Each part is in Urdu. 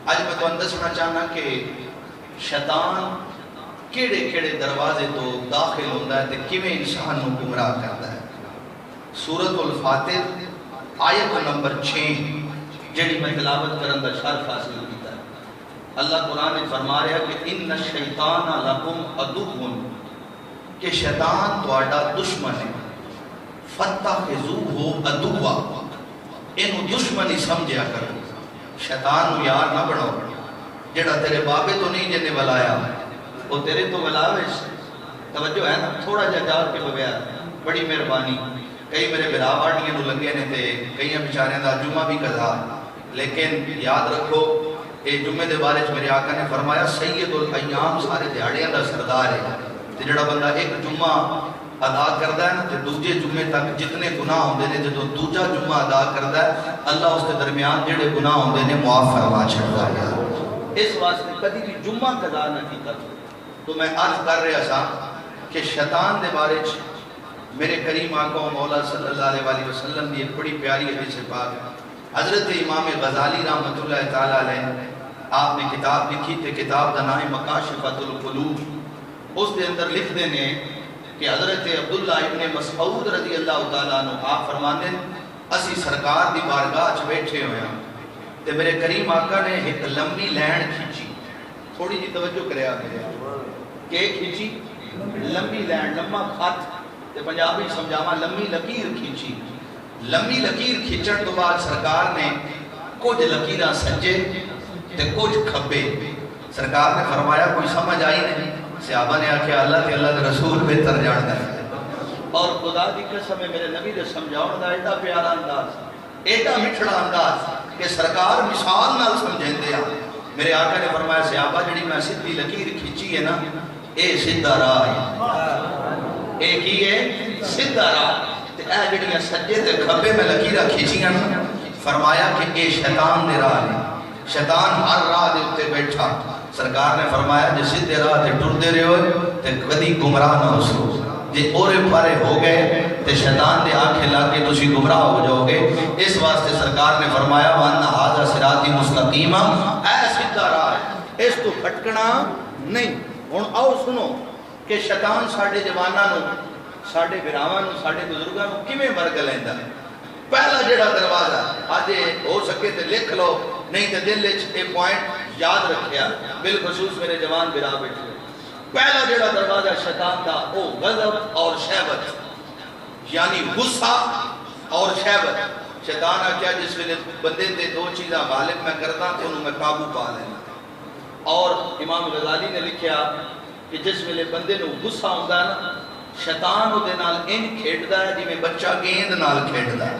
آج میں تو دسنا چاہنا کہ شیطان کیڑے کیڑے دروازے تو داخل ہوتا ہے تے کیویں انسان کو گمراہ کرتا ہے۔ سورۃ الفاتر آیت نمبر 6 جڑی میں تلاوت کرن دا شرف حاصل کیتا ہے۔ اللہ قرآن نے فرما رہا کہ ان الشیطان لکم عدو، کہ شیطان تہاڈا دشمن ہے، فاتخذوہ عدوا، اینو دشمن ہی سمجھیا کرو۔ شیطان نو یار نہ بناؤ، جڑا تیرے بابے تو نہیں جنے ولایا وہ تیرے تو ولاوش۔ توجہ ہے نا، تھوڑا جا جاؤ کے بغیر بڑی مہربانی۔ کئی میرے برا باڑیاں نو لگے نے تے کئی بیچاریاں دا جمعہ بھی قضا، لیکن یاد رکھو اے جمعے دے بارے میرے آقا نے فرمایا سید الایام سارے دیہڑیاں دا سردار ہے۔ تے جڑا بندہ ایک جمعہ ادا کردا ہے نا تے دوجے جمعے تک جتنے گناہ ہوندے نے جدوں دوجا جمعہ ادا کردا ہے اللہ اس کے درمیان جڑے گناہ ہوندے نے معاف فرما چھڑدا ہے۔ اس واسطے کبھی بھی جمعہ قضا نہ کیتا۔ تو میں عرض کر رہا سا کہ شیطان دے بارے میرے کریم آقا و مولا صلی اللہ علیہ وسلم کی ایک بڑی پیاری حدیث پاک ہے۔ حضرت امام غزالی رحمۃ اللہ تعالیٰ علیہ آپ نے کتاب لکھی تھے، کتاب دا نام مکاشفۃ القلوب۔ اس دے اندر لکھ دینے کہ حضرت عبداللہ ابن مسعود رضی اللہ تعالیٰ عنہ آپ فرماتے ہیں اسی سرکار دی بارگاہ چ بیٹھے ہوئے ہیں تے میرے کریم آقا نے ایک لمبی لین کھینچی۔ تھوڑی جی توجہ کرے آپ کہ کھینچی لمبی لین، لمبا خط تے پنجابی سمجھاواں لمبی لکیر کھینچی۔ لمبی لکیر کھینچن تو بعد سرکار نے کچھ لکیراں سجے تے کچھ کھبے۔ سرکار نے فرمایا کوئی سمجھ آئی نہیں؟ صحابہ نے آکھیا اللہ تے اللہ دے رسول بہتر جاندا ہے۔ اور خدا دی قسم ہے میرے نبی دے سمجھاؤن دا ایڈا پیارا انداز، ایڈا میٹھڑا انداز کہ سرکار مثال نال سمجھاندے آ۔ میرے آقا نے فرمایا صحابہ جڑی میں سیدھی لکیر کھینچی ہے نا اے سیدھا راہ ہے، اے کی ہے سیدھا راہ، تے اے جڑیاں سجے تے کھبے میں لکیراں کھینچیاں نا فرمایا کہ اے شیطان دے راہ ہے، شیطان ہر راہ دے اوتے بیٹھا۔ سرکار نے فرمایا جے سیدھے راہ تے ٹردے رہو تے کبھی گمراہ نہ ہو، جے اورے پارے ہو گئے تے شیطان دے آنکھیں لا کے تسی گمراہ ہو جاؤ گے۔ اس واسطے سرکار نے فرمایا وَأَنَّ هَذَا صِرَاطِي مُسْتَقِيمًا، اے سیدھا راہ ہے، اس تو بھٹکنا نہیں۔ ہن آؤ سنو کہ شیطان ساڈے جواناں نو، ساڈے بھراواں نو، ساڈے بزرگاں نو کیویں مرگ لیندا ہے۔ پہلا جڑا دروازہ اج ہو سکے تے لکھ لو، نہیں تے دل وچ اے پوائنٹ یاد رکھیا، بالخصوص میرے جوان بھرا بیٹھے۔ پہلا جڑا دروازہ شیطان دا او غضب اور شہوت، یعنی غصہ اور شہوت۔ شیطان آکھیا جس ویلے بندے تے دو چیزاں غالب میں کردا تے انہوں میں قابو پا لینا۔ اور امام غزالی نے لکھیا کہ جس ویلے بندے نو غصہ ہوندا ہے نا شیطان او دے نال ان کھیڈدا ہے جویں بچہ گیند نال کھیڈدا ہے۔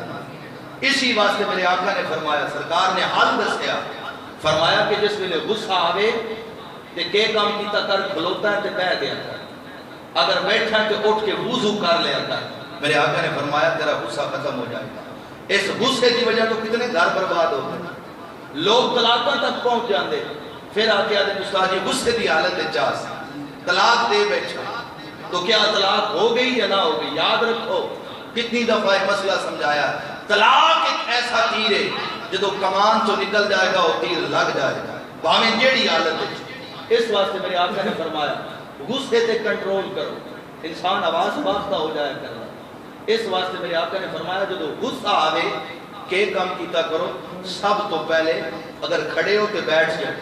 اسی واسطے میرے آقا نے فرمایا، سرکار نے حل دسیا، فرمایا کہ جس ویلے غصہ آوے تے کے کام کیتا کر کھلوتا ہے تے بہ گیا کر، اگر بیٹھا تے اٹھ کے وضو کر لیا کر۔ میرے آقا نے فرمایا تیرا غصہ ختم ہو جائے گا۔ اس غصے کی وجہ تو کتنے گھر برباد ہو گئے، لوگ طلاقوں تک پہنچ جاندے۔ پھر آ کے آدھے استاد جی غصے دی حالت چاس طلاق دے بیٹھا تو کیا طلاق ہو گئی یا نہ ہو گئی؟ یاد رکھو کتنی دفعہ مسئلہ سمجھایا، طلاق ایک ایسا تیر ہے جدو کمان تو نکل جائے گا وہ تیر لگ جائے گا باویں جیڑی حالت ہے۔ اس واسطے میرے آقا نے فرمایا غصے تے کنٹرول کرو، انسان آواز باختہ ہو جائے کرنا۔ اس واسطے میرے آقا نے فرمایا جدو غصہ آوے کہ کام کیتا کرو، سب تو پہلے اگر کھڑے ہو تو بیٹھ جاؤ،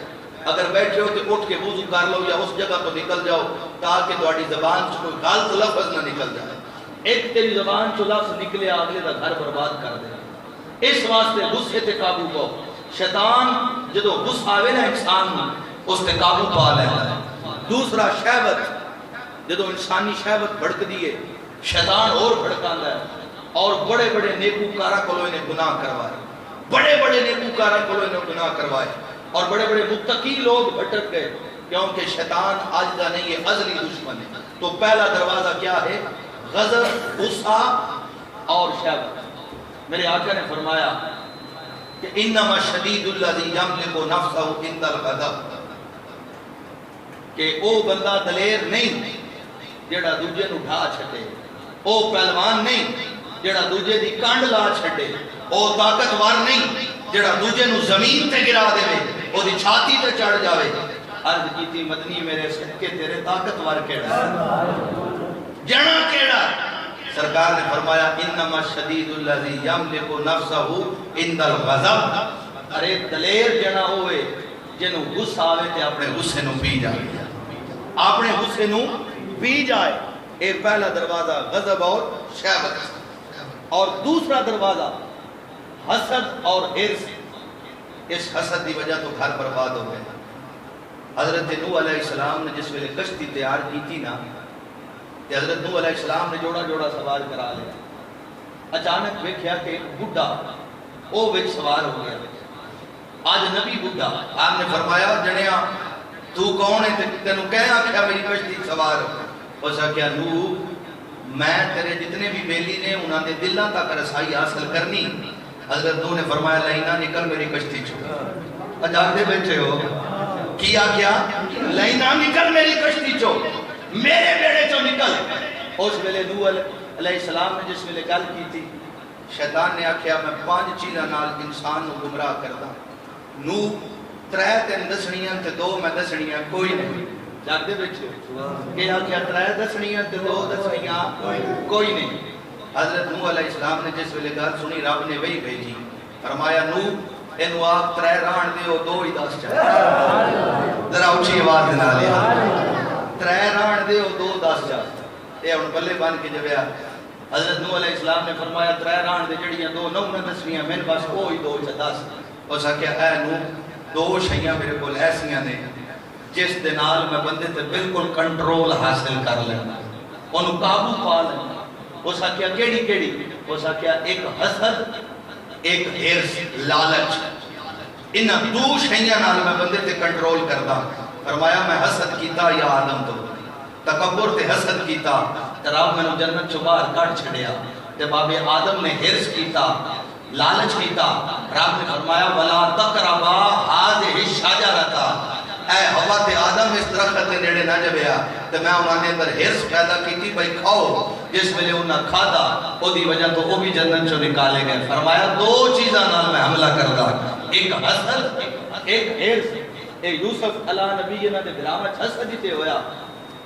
اگر بیٹھے ہو تو اٹھ کے وضو کر لو یا اس جگہ تو نکل جاؤ تاکہ تہاڈی زبان سے کوئی غلط لفظ نہ نکل جائے۔ ایک تیری زبان چ لفظ نکلے اگلے دا گھر برباد کر دے۔ اس واسطے غصے تے قابو پاؤ۔ شیطان جدو غصہ آوے نا انسان نوں اس تے قابو پا لیندا ہے۔ دوسرا شہوت، جدو انسانی شہوت بھڑک دیے شیطان اور بھڑکاندا ہے، اور بڑے بڑے نیکوکاراں کولوں انہیں گناہ کروائے، بڑے بڑے نیکوکاراں کولوں انہیں گناہ کروائے، اور بڑے بڑے متقی لوگ بھٹک گئے کیونکہ شیطان آج کا نہیں ہے، ازلی دشمن ہے۔ تو پہلا دروازہ کیا ہے؟ غضب، غصہ اور شہوت۔ میرے آقا نے فرمایا کہ انما شدید الذی یملک نفسہ عند الغضب، کہ او بندہ دلیر نہیں جڑا دوجے نو ڈھا چھٹے، او پہلوان نہیں جڑا دوجے دی کانڈ لا چھٹے، او طاقتور نہیں جڑا دوجے نو زمین تے گرا دے، او دی چھاتی تے چڑھ جاوے. عرض کیتی مدنی میرے صدقے تیرے طاقتور کیڑا جنا کیڑا. سرکار نے فرمایا انما شدید الذی یملک نفسہ عند الغضب. ارے دلیر جنا ہوئے جنوں غصہ آوے تے اپنے غصے نو پی جائے, اپنے غصے نو پی جائے. اے پہلا دروازہ غضب اور شہوت. اور دوسرا دروازہ حسد اور حرص. اس حسد دی وجہ تو گھر برباد ہو گئے. حضرت نوح علیہ السلام نے جس ویلے کشتی تیار کی تھی نا, حضرت نوح علیہ السلام نے جوڑا جوڑا سوار کرا لیا. اچانک دیکھا کہ ایک بڈھا وہ وچ سوار ہو گیا. آج نبی بڈھا. آپ نے فرمایا جنیا تو کون ہے, تینوں کہہ آکھیا میری کشتی سوار ہو. اس کیا نوح میں تیرے جتنے بھی بیلی نے انہاں دے دلاں تک رسائی حاصل کرنی. حضرت نوح نے فرمایا لینا نکل میری کشتی چھو. اجاگتے بیٹھے ہو کیا کیا لینا نکل میری کشتی چھو, میرے بیڑے چو نکل. اس ویلے نوح علیہ السلام نے جس ویلے گل کی تھی, شیطان نے آکھیا میں 5 چیزاں نال انسان نو گمراہ کردا. نوح 3 تین دسنیاں تے 2 میں دسنیاں کوئی نہیں. جاگتے بیٹھے کہ آکھیا 3 دسنیاں تے 2 دسنیاں کوئی نہیں. حضرت نوح علیہ السلام نے جس ویلے گل سنی رب نے وہی بھیجی. فرمایا نوح اینو آپ 3 ران دیو 2 ہی دس چاہے. ذرا اچھی آواز دنا لیا 3 ران دیو 2 دس چاہے. یہ ان بلے بان کے جبیا. حضرت نوح علیہ السلام نے فرمایا 3 ران دے جڑیاں 2 9 میں دسویاں میں بس کوئی 2 چا 10. اس کہا اے نوح 2 شیاں میرے کو ایسیاں نے جس دے نال میں بندے تے بالکل کنٹرول حاصل کر لینا, انہوں قابو پا لینا. اس کہا کیڑی کیڑی. اس کہا ایک حسد ایک حرص لالچ. انہاں 2 شیاں نال میں بندے تے کنٹرول کردا. فرمایا میں حسد کیتا یا آدم تو تکبر تے حسد کیتا تے رب میں جنت چوں باہر کڈ چھڑیا. تے باب آدم نے حرص کیتا لالچ کیتا. رب نے فرمایا ولا تقربا هذه الشجرة, اے ہوا تے آدم اس درخت دے نیڑے نہ جبیا. تے میں انہاں دے اندر حرص پیدا کیتی بھئی کھاؤ. جس ویلے انہاں کھادا او دی وجہ تو وہ بھی جنت چوں نکالے گئے. فرمایا 2 چیزاں نال میں حملہ کردا, ایک حسد ایک حرص. اے یوسف علیہ نبی انہاں دے بھراواں وچ حسد ہی تے ہویا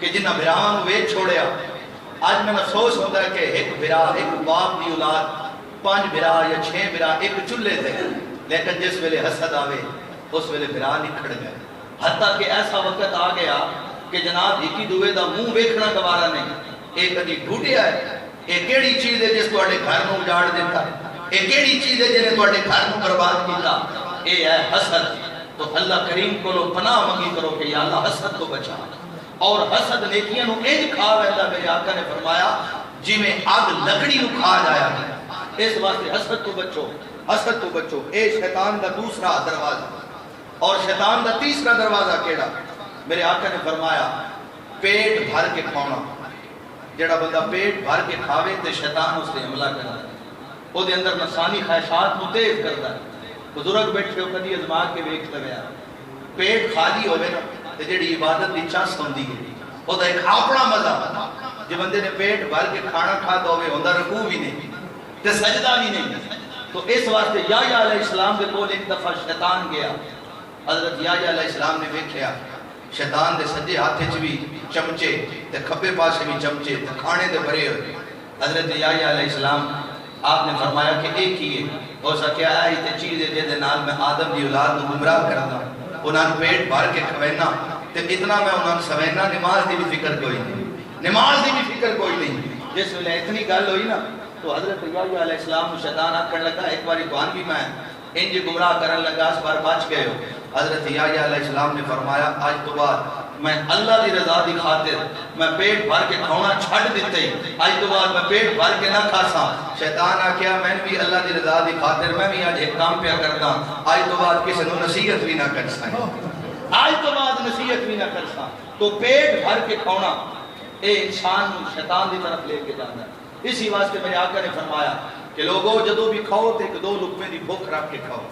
کہ جنہاں بھراواں نوں ویچ چھوڑیا. آج میں افسوس ہوتا ہے کہ ایک بھرا ایک باپ دی اولاد 5 بھرا یا 6 بھرا ایک چولہے تے, لیکن جس ویلے حسد آوے اس ویلے بھرا نکھڑ گئے. حتیٰ کہ ایسا وقت آ گیا کہ جناب ایکی دوے دا منہ ویکھنا گوارا نہیں. ایک کدی ڈھوٹیا ہے, ایک کیڑی چیز ہے جس تواڈے گھر نوں اجاڑ دیتا, ایک کیڑی چیز ہے جس نے تواڈے گھر نوں برباد کیتا. اے ہے حسد. تو اللہ کریم کو لو پناہ منگی کرو کہ یا اللہ حسد کو بچا. اور حسد نیکیاں نو انج کھا ویندا. میرے آقا نے فرمایا جویں اگ لکڑی نو کھا جایا. اس واسطے حسد تو بچو, حسد تو بچو. اے شیطان دا دوسرا دروازہ. اور شیطان دا تیسرا دروازہ کیڑا؟ میرے آقا نے فرمایا پیٹ بھر کے کھانا. جڑا بندہ پیٹ بھر کے کھاوے تے شیطان اس سے حملہ کرتا ہے, او دے اندر نفسانی خواہشات کو تیز کرتا ہے. بزرگ بیٹھے ہو کدی ازما کے ویکھ لگیا پیٹ خالی ہوئے نا تے جڑی عبادت دی چس ہوندی ہے او دا ایک اپنا مزہ. جے بندے نے پیٹ بھر کے کھانا کھادا ہوئے ہوندا رکوع بھی نہیں تے سجدہ بھی نہیں. تو اس واسطے یحییٰ علیہ السلام دے کول ایک دفعہ شیطان گیا. حضرت یحییٰ علیہ السلام نے دیکھیا شیطان دے سجے ہاتھ وچ بھی چمچے تے کھبے پاسے بھی چمچے تے کھانے دے بھرے ہوئے. حضرت یحییٰ علیہ السلام آپ نے فرمایا کہ ایک ہی ہے. ہو سکیا ہے تے چیز ہے جے دے نال میں آدم دی اولاد نو گمراہ کردا, انہاں نوں پیٹ بھر کے کھوینا تے اتنا میں انہاں نوں سوینا. نماز دی بھی فکر کوئی نہیں, نماز دی بھی فکر کوئی نہیں. جس ویلے اتنی گل ہوئی نا تو حضرت یحییٰ علیہ السلام کو شیطان آکھن لگا ایک باری توان بھی میں انج گمراہ کرن لگا اس بار بچ گئے ہو. حضرت یحییٰ علیہ السلام نے فرمایا آج تو بعد میں اللہ دی رضا دی خاطر میں پیٹ بھر کے کھانا چھڑ دیتے ہی, آج تو بعد میں پیٹ بھر کے نہ کھاسا. شیطان آکھیا میں بھی اللہ دی رضا دی خاطر میں بھی آج ایک کام پیا کردا, آج تو بعد کسی نو نصیحت بھی نہ کرسا, آج تو بعد نصیحت بھی نہ کرسا. تو پیٹ بھر کے کھانا اے انسان نو شیطان دی طرف لے کے جانا ہے. اسی واسطے میرے آقا نے فرمایا کہ لوگوں جدو بھی کھاؤ تے 1-2 لقمے دی بھوک رکھ کے کھاؤ.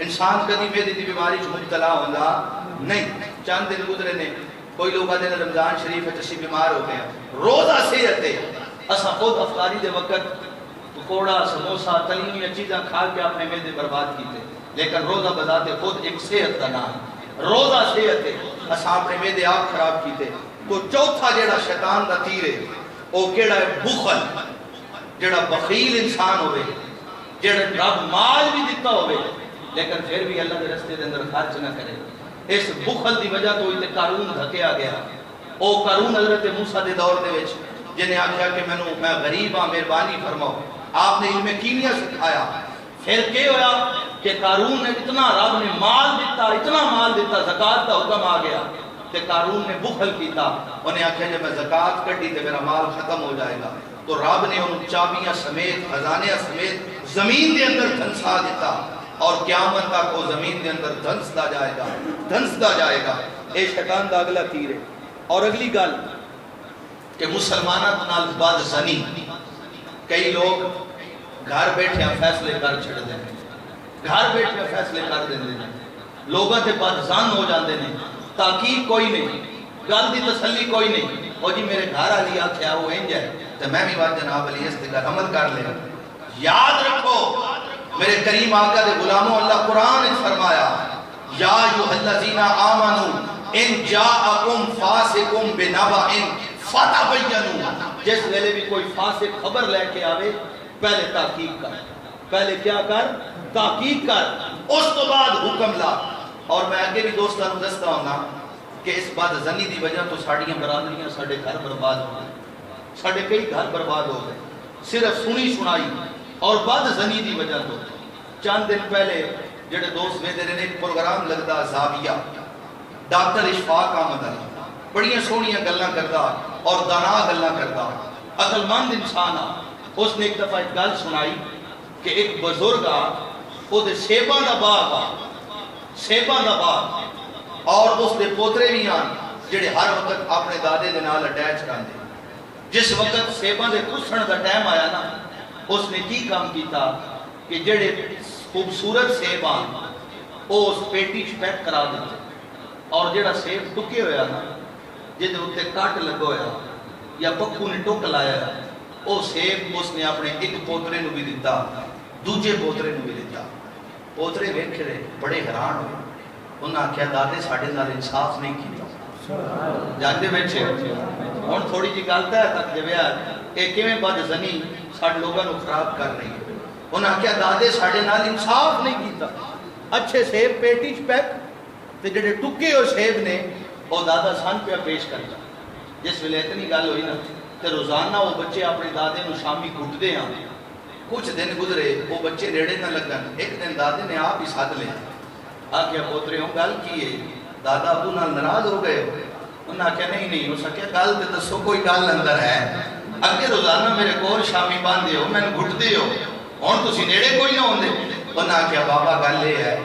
انسان کدی میدے دی بیماری چ مبتلا ہوندا نہیں. چند دن گزرے نے کوئی لوگ آدھے رمضان شریف ہے اسی بیمار ہو گیا, روزہ صحت ہے. اساں خود افطاری دے وقت پکوڑا سموسا تلی ہوئی چیزاں کھا کے اپنے میدے برباد کیتے, لیکن روزہ بذات خود ایک صحت کا نام ہے. روزہ صحت ہے اساں اپنے میدے آپ خراب کیتے تو چوتھا جڑا شیطان دا تیر ہے وہ کیڑا ہے بخل جڑا بخیل انسان ہوئے جڑا رب مال بھی دیتا ہوئے لیکن پھر بھی اللہ کے رستے دے اندر خرچ نہ کرے اس بخل دی وجہ تو تے قارون دھکیا گیا او قارون حضرت موسیٰ دے دور دے وچ جنہیں آکھیا کہ میں غریب ہاں مہربانی فرماؤ آپ نے علم کیمیا سکھایا پھر کیا ہویا کہ قارون نے اتنا رب نے مال دیتا اتنا مال دیتا زکاة کا حکم آ گیا کہ قارون نے بخل کیتا انہیں آکھیا جب میں زکاة کٹی تو میرا مال ختم ہو جائے گا تو رب نے ان چابیاں سمیت خزانیاں سمیت زمین دے اندر دھنسا دیتا اور قیامت تک وہ زمین دے اندر دھنستا جائے گا اے شیطان دا اگلا تیر ہے اور اگلی گل کہ مسلمانہ نال بد زنی کئی لوگ گھر بیٹھے فیصلے کر چھڑ دیں گھر بیٹھے فیصلے کر دیں لوگوں تے بد زن ہو جاندے نے تحقیق کوئی نہیں گل دی تسلی کوئی نہیں وہ جی میرے گھر والی آکھیا وہ انج ہے تو میں بھی بات جناب علی اس تے عمل کر لے یاد رکھو میرے کریم آقا دے غلاموں اللہ قرآن نے فرمایا یا ایھا الذین آمنوا ان جاءکم فاسقٌ بنبأ فتبینوا جس ویلے بھی کوئی فاسق خبر لے کے آوے پہلے تحقیق کر پہلے کیا کر تحقیق کر اس تو بعد حکم لا اور میں آگے بھی دوستاں دستا ہوں نا کہ اس بات زنی دی وجہ تو ساڑیاں برادریاں ساڑے گھر برباد ہو گئے ساڑے کئی گھر برباد ہو گئے صرف سنی سنائی اور بد زنی دی وجہ تو چند دن پہلے جڑے دوست میں دے ایک پروگرام لگتا زاویہ ڈاکٹر اشفاق احمد علی بڑیاں سونیاں گلاں کرتا اور دانا گلاں کرتا عقل مند انسان اس نے ایک دفعہ ایک گل سنائی کہ ایک بزرگ وہ دے سیباں دا باغ اور اس دے پوترے بھی آن جڑے ہر وقت اپنے دادے دے نال اٹیچ کردے جس وقت سیباں دے کسن دا ٹائم آیا نا اس نے کی کام کیتا کہ جڑے خوبصورت سیب آن وہ اس پیٹی پیک کرا دیتے اور جڑا سیب ٹکے ہویا نا جدے اتنے کٹ لگو ہویا یا پکھو نے ٹک لایا وہ سیب اس نے اپنے ایک پوترے نو بھی دیتا دوجے پوترے نو بھی دیتا پوترے ویکھ رہے بڑے حیران ہوئے انہاں کیا دادے ساڑھے نال انصاف نہیں کیتا جانتے بیٹھے ہن تھوڑی جی گلتا ہے تک جب یار کہ کیویں بد زنی ساڑھے لوگوں کو خراب کر رہی ہے انہاں کیا دادے ساڑھے نال انصاف نہیں کیتا اچھے سیب پیٹی پیک تے جڑے ٹکے ہو سیب نے وہ دادا سن پہ پیش کرتا جس ویلے اتنی گل ہوئی نا تے روزانہ وہ بچے اپنے دادے نو شامی کٹدے ہیں کچھ دن گزرے وہ بچے ریڑے نہ لگن ایک دن دادے نے آپ ہی ساتھ لیا آکھیا پوترے ہوں گل کی ہے دادا ابو نال ناراض ہو گئے انہاں کہا نہیں ہو سکیا گل تے دسو کوئی گل اندر ہے اگے روزانہ میرے کول شامی باندھے ہو میں گھٹدے ہو ہن تسی نیڑے کوئی نہ ہوندے انہاں کہا بابا گل یہ ہے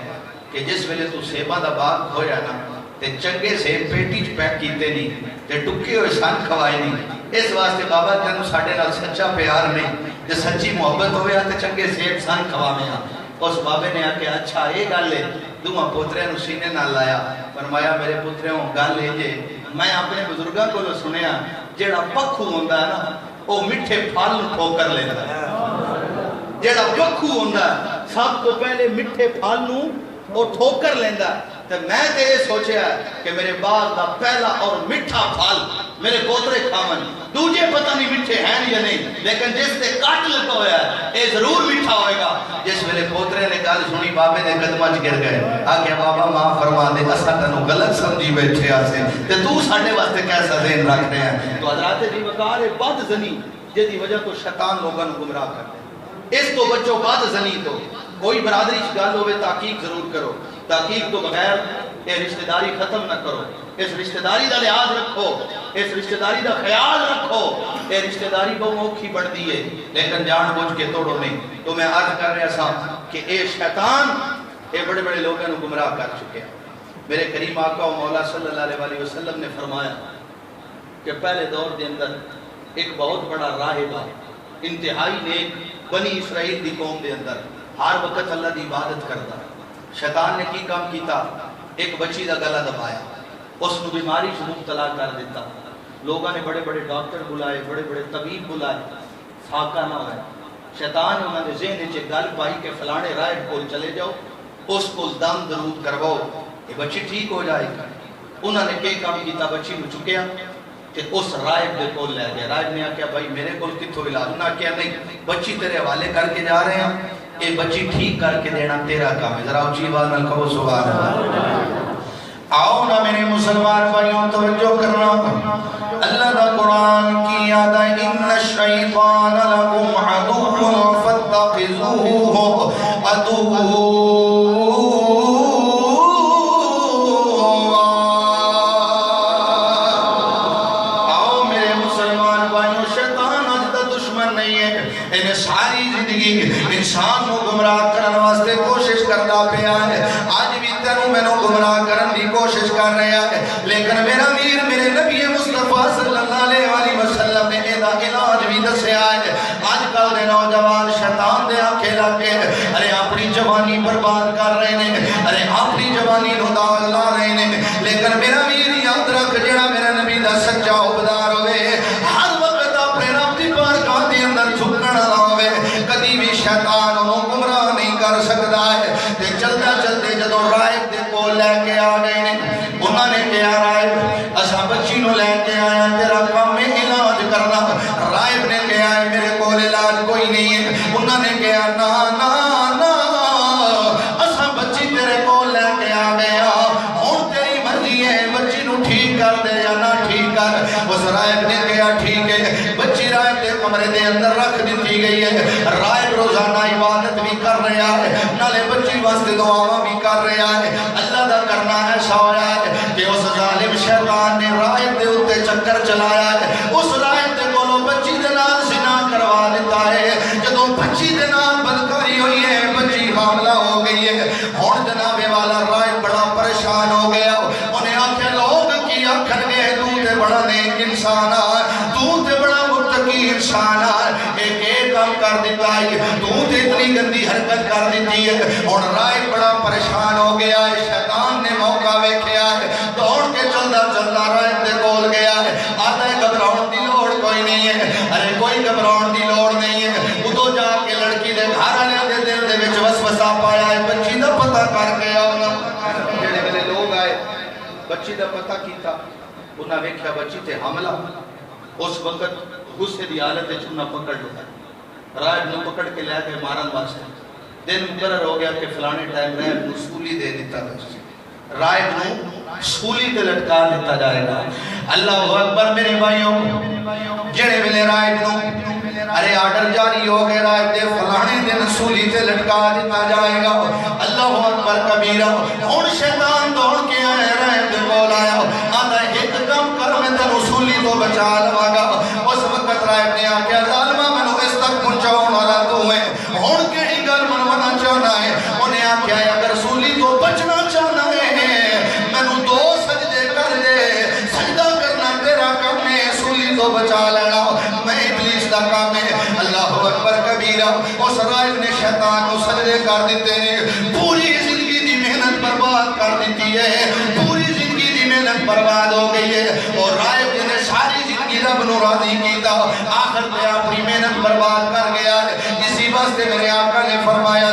کہ جس ویلے تو سیباں دا باغ کھویا نا تے چنگے سیب پیٹی چ پیک کیتے نہیں تے ٹکے ہوئے سن کھوائے نہیں اس واسطے بابا تینوں ساڈے نال سچا پیار نہیں تے سچی محبت ہویا تے چنگے سیب سن کھواویں ہاں اس بابے نے آکھیا اچھا یہ گل ہے دوواں پوتریاں نو سینے نال لایا فرمایا میرے پوتریوں گل ہے جے میں اپنے بزرگاں کولوں سنیا جیڑا پکھو ہوندا ہے نا وہ میٹھے پھل نو ٹھوکر لیندا ہے جیڑا پکھو ہوندا ہے سب تو پہلے میٹھے پھل نو وہ ٹھوکر لیندا تے میں تے یہ سوچیا کہ میرے باغ دا پہلا اور میٹھا پھل میرے پوترے کھاون دوجے پتہ نہیں میٹھے ہیں یا نہیں لیکن جس تے کٹ لگا ہویا ہے یہ ضرور میٹھا ہوئے گا جس میرے پوترے نے گل سنی بابے نے قدماں وچ گر گئے آگے بابا معاف فرما دے اساں تینوں غلط سمجھی بیٹھے آسے تے تو ساڈے واسطے کیسا ذہن رکھ رہے ہیں تو حضرات جی وقار بد زنی جدی وجہ تو شیطان لوگوں کو گمراہ کرتے ہیں اس تو بچو بد زنی تو کوئی برادری گل ہوئے تحقیق ضرور کرو تحقیق تو بغیر یہ رشتہ داری ختم نہ کرو اس رشتہ داری دا لحاظ رکھو اس رشتہ داری دا خیال رکھو یہ رشتہ داری بہت اوکھی بڑھتی ہے لیکن جان بوجھ کے توڑو نہیں تو میں عرض کر رہا تھا کہ اے شیطان اے بڑے بڑے لوگوں کو گمراہ کر چکے ہیں میرے کریم آقا و مولا صلی اللہ علیہ وسلم نے فرمایا کہ پہلے دور کے اندر ایک بہت بڑا راہب انتہائی نیک بنی اسرائیل دی قوم دے اندر ہر وقت اللہ دی عبادت کرتا شیطان نے کی کام کیتا ایک بچی دا گلا دبایا اس نے بیماری سے مبتلا کر دیتا لوگوں نے بڑے بڑے ڈاکٹر بلائے بڑے بڑے طبیب بلائے فاقہ نہ ہوئے شیطان نے انہوں نے ذہن چے گل پائی کہ فلانے راہب کو چلے جاؤ اس کو دم درود کرواؤ یہ بچی ٹھیک ہو جائے گا. انہوں نے کئی کام کیتا, بچی کو چکیا کہ اس رائب دے کول لے گیا. رائب نے آکیا بھائی میرے کول کتھوں علاج؟ انہوں نے کیا نہیں, بچی تیرے حوالے کر کے جا رہے ہیں, یہ بچی ٹھیک کر کے دینا تیرا کام ہے. ذرا اونچی آواز نال کہو سبحان اللہ. آؤ نا میرے مسلمان بھائیوں توجہ کرنا, اللہ دا قرآن کی یاد ہے, ان الشیطان لکم عدو فاتخذوہ عدو. ساری زندگی انسان کو گمراہ کرنے واسطے کوشش کرنا پیا ہے. آج بھی تینوں میں نو گمراہ کرنے کی کوشش کر رہے ہیں, لیکن میرا میر میرے نبی مصطفیٰ صلی اللہ علیہ وسلم نے ایدہ علاج بھی دسیا ہے. آج کل دے نوجوان شیطان دے آنکھیں لگے, ارے اپنی جوانی برباد کر رہے ہیں, ارے اپنی جوانی نو داغ لا رہے ہیں. لیکن میرا میر یاد رکھ, جڑا میرا نبی دا سچا عبدار ہوئے, ہر وقت اپنے رب دی بارگاہ دے اندر جھکنا ہوئے, کدی بھی شیطان انہوں گمراہ نہیں کر سکتا ہے. تے چلتا چلتے جدو رائب دے کول لے کے آ گئے نے, انہوں نے کہا رائب اسا بچی نو لے کے آیا, تیرا کام میں علاج کرنا. رائب نے کہا ہے میرے کول علاج کوئی نہیں ہے. انہوں نے کہا نا نا نا, اسا بچی تیرے کول لے کے آ گیا, ہون تیری مرضی ہے, بچی نو ٹھیک کر دے یا نہ ٹھیک کر. اس رائب نے کہا ٹھیک ہے. بچی رائب دے کمرے دے اندر رکھ دیتی گئی ہے. رائب روزانہ عبادت بھی کر رہا ہے, نالے بچی واسطے دعاواں بھی کر رہا ہے. اللہ دا کرنا ایسا ہوا ہے کہ اس ظالم شیطان نے رائب دے اتے چکر چلایا ہے. اس رائب دے کولوں بچی دے نال زنا کروا دیتا ہے. جدوں بچی دے نال بدکاری ہوئی ہے, بچی حاملہ ہو گئی ہے. ہن جناب والا رائب بڑا پریشان ہو گیا. انہیں آکھیا لوگ کی آکھن گے تو تے بڑا نیک انسان ہے, تو تے بڑا متقی انسان ہے, ایک کام کر دیتا ہے, تو تے اتنی گندی حرکت کر دیتی ہے. اور رائب بڑا پریشان ہو گیا ہے. شیطان نے موقع ویکھیا ہے, دوڑ کے چلدا چلدا رائب دے کول گیا ہے. آتا ہے گھبراؤن دی لوڑ کوئی نہیں ہے, ارے کوئی گھبراؤن دی لوڑ نہیں ہے. ادو جا کے لڑکی دے گھر والے دے دل دے وچ وسوسہ پایا ہے, بچی دا پتہ کر کے آؤنا. جڑے ویلے لوگ آئے بچی دا پتہ کیتا, انہاں ویکھیا بچی تے حاملہ. اس وقت غصے دی حالت وچ انہاں پکڑ لیا, رائب نے پکڑ کے لے کے مارن واسطے. دن مقرر ہو گیا کہ فلانے ٹائم رائب نو سولی دے دیتا ہے, رائب نو سولی تے لٹکا دیتا جائے گا. اللہ اکبر میرے بھائیوں, جڑے ویلے رائب نو ارے آرڈر جاری ہو گئے, رائب دے فلانے دن سولی تے لٹکا دیتا جائے گا. اللہ اکبر کبیرہ. ہن شیطان دوڑ کے آئے, رائب دے کول آیا, آتا ہے ایک کام کر, میں تینوں سولی تو بچا لواں گا. اس وقت رائب نے آکھیا ظالمہ مینوں اس تک پہنچاؤن والا تو ہے, ہن کیڑی گل منوانا چاہنا ہے. انہیں آکھیا اگر سولی تو بچنا چاہنا ہے, مینوں دو سجدے کر دے, سجدہ کرنا تیرا کام ہے, سولی تو بچا لینا میں ابلیس دا کام ہے. اللہ اکبر کبیرہ. اس رائب نے شیطان کو سجدے کر دیتے ہیں, پوری زندگی دی محنت برباد کر دیتی ہے, پوری زندگی دی محنت برباد ہو گئی ہے. اور رائب نے ساری زندگی رب نو راضی کیتا, آخر پہ اپنی محنت برباد کر گیا ہے. اسی واسطے میرے آقا نے فرمایا